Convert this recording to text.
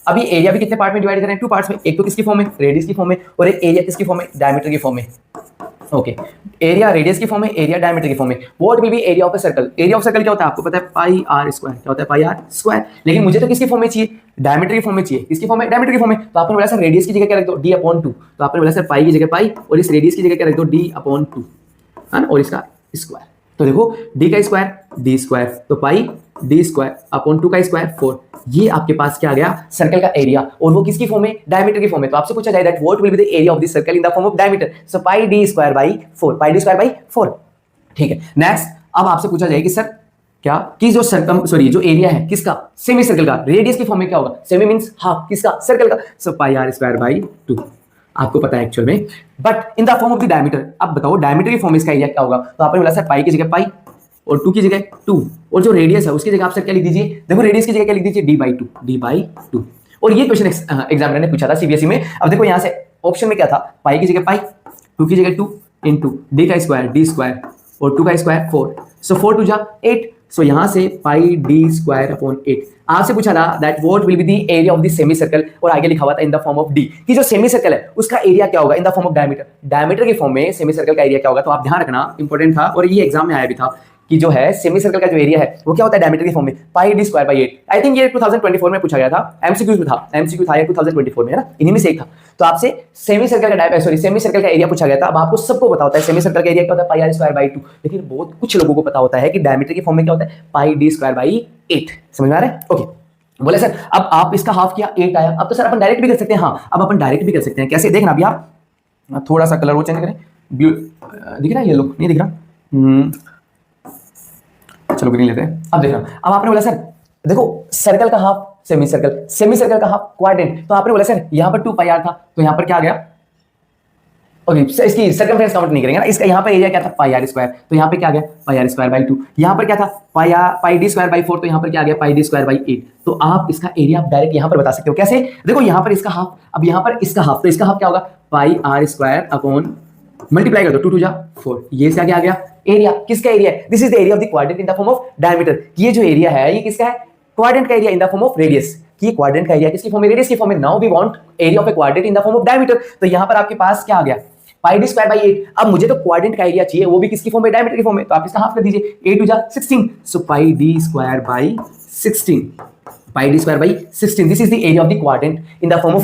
अभी एरिया भी कितने पार्ट में डिवाइड करें हैं? 2 पार्ट्स में। एक तो किसकी फॉर्म में, रेडियस की फॉर्म में, और एक एरिया किसकी फॉर्म में, डायमीटर की फॉर्म में। ओके, एरिया रेडियस की फॉर्म में, एरिया डायमीटर की फॉर्म में। What will be area of a circle? Area of circle क्या होता है आपको पता है, पाई आर स्क्वायर। क्या होता है, पाई आर स्क्वायर। लेकिन मुझे तो किसकी फॉर्म में चाहिए, डायमीटर की फॉर्म में चाहिए। किसकी फॉर्म में, डायमीटर की फॉर्म में। तो आपने बोला सर रेडियस की जगह क्या रख दो, d/2। तो आपने बोला सर पाई की जगह पाई, और इस रेडियस की जगह क्या रख दो, d/2, है ना, और इसका स्क्वायर। तो देखो d का स्क्वायर d स्क्वायर, तो पाई d स्क्वायर अपॉन 2 का स्क्वायर 4। ये आपके पास क्या आ गया, सर्कल का एरिया, और वो किसकी फॉर्म में, डायमीटर की फॉर्म में। तो आपसे पूछा जाए that what will be the area of this circle in the form of diameter, so pi d square by 4, pi d square by 4। ठीक है, नेक्स्ट अब आपसे पूछा जाए कि सर क्या कि जो जो एरिया है किसका, सेमी सर्कल का, रेडियस की फॉर्म में क्या होगा, सेमी मींस हाफ, किसका, सर्कल का, सो पाई r स्क्वायर बाई 2। आपको पता है एक्चुअल में, but in the form of the diameter. अब बताओ डायमीटर की फॉर्म में इसका एरिया क्या होगा। तो आपने बोला सर पाई की जगह पाई, और 2 की जगह 2, और जो रेडियस है उसकी जगह आप सर क्या लिख दीजिए, देखो रेडियस की जगह क्या लिख दीजिए, d/2। और ये क्वेश्चन एग्जामिनर ने पूछा था सीबीएसई में। अब देखो यहां से ऑप्शन में क्या था, पाई की जगह पाई, 2 की जगह 2 इंटू d का स्क्वायर d स्क्वायर, और 2 का स्क्वायर 4, सो 4 2 जा 8। सो यहां से पाई d स्क्वायर अपॉन 8। आपसे पूछा था that what will be the area of the semi circle, और आगे लिखा हुआ था इन द फॉर्म ऑफ d, कि जो सेमी सर्कल है उसका एरिया क्या होगा इन the form of diameter. Diameter की फॉर्म में सेमी सर्कल का एरिया क्या होगा। तो आप ध्यान रखना, इंपॉर्टेंट था, और ये एग्जाम में आया भी था कि जो है सेमी सर्कल का जो एरिया है वो क्या होता है, डायमीटर की फॉर्म में, पाई d square by 8। I think ये 2024 में पूछा गया था, एमसीक्यू में था, एमसीक्यू था ये 2024 में, है ना, इन्हीं में से एक था। तो आपसे सेमी सर्कल का सेमी सर्कल का एरिया पूछा गया था। अब आपको सबको पता होता है सेमी सर्कल का एरिया क्या होता है, पाई r स्क्वायर बाई 2। लेकिन बहुत कुछ लोगों को पता होता है कि डायमीटर की फॉर्म में क्या होता है, पाई d स्क्वायर बाई 8। समझ में आ रहा है? ओके, बोले सर अब आप इसका हाफ किया 8 आया, अब तो सर अपन डायरेक्ट भी कर सकते हैं। हाँ, अब अपन डायरेक्ट भी कर सकते हैं। कैसे, देखना अभी आप थोड़ा सा कलर वो चेंज करें, दिख रहा है, ये लुक नहीं दिख रहा, चलो ग्रीन लेते हैं। अब देखना, अब आपने बोला सर देखो सर्कल का half semi circle, semi circle का हाफ क्वाड्रेंट। तो आपने बोला सर यहाँ पर 2 पाई r था, तो यहाँ पर क्या आ गया, ओके इसकी सर्कमफ्रेंस काउंट नहीं करेंगे ना, इसका यहाँ पर एरिया क्या था, पाई r स्क्वायर, तो यहाँ पे क्या आ गया, पाई r स्क्वायर बाई 2। यहाँ पर क्या था, पाई d स्क्वायर बाई 4, तो यहाँ पर क्या आ गया, पाई d स्क्वायर बाई 8। तो आप इसका एरिया आप डायरेक्ट यहाँ पर बता सकते हो। कैसे, देखो यहाँ पर इसका हाफ, अब यहाँ पर इसका हाफ, तो इसका हाफ क्या होगा, पाई r स्क्वायर अपॉन मल्टीप्लाई कर दो 2 2 जा 4, ये इसका क्या आ गया, एरिया। किसका एरिया है, this is the area of the quadrant in the form of diameter. ये जो एरिया है ये किसका है, क्वाड्रेंट का area in the form of radius. कि क्वाड्रेंट का एरिया किसकी फॉर्म में, रेडियस की फॉर्म में। Now we want area of a quadrant in the form of diameter. तो यहां पर आपके पास क्या आ गया, पाई d स्क्वायर बाई 8। अब मुझे तो क्वाड्रेंट का एरिया चाहिए, वो भी किसकी फॉर्म में, डायमीटर की फॉर्म में। तो आप इसका हाफ कर दीजिए, 8 2 जा 16, सो पाई d square by 16, pi d square by 16। This is the area of the quadrant in the form of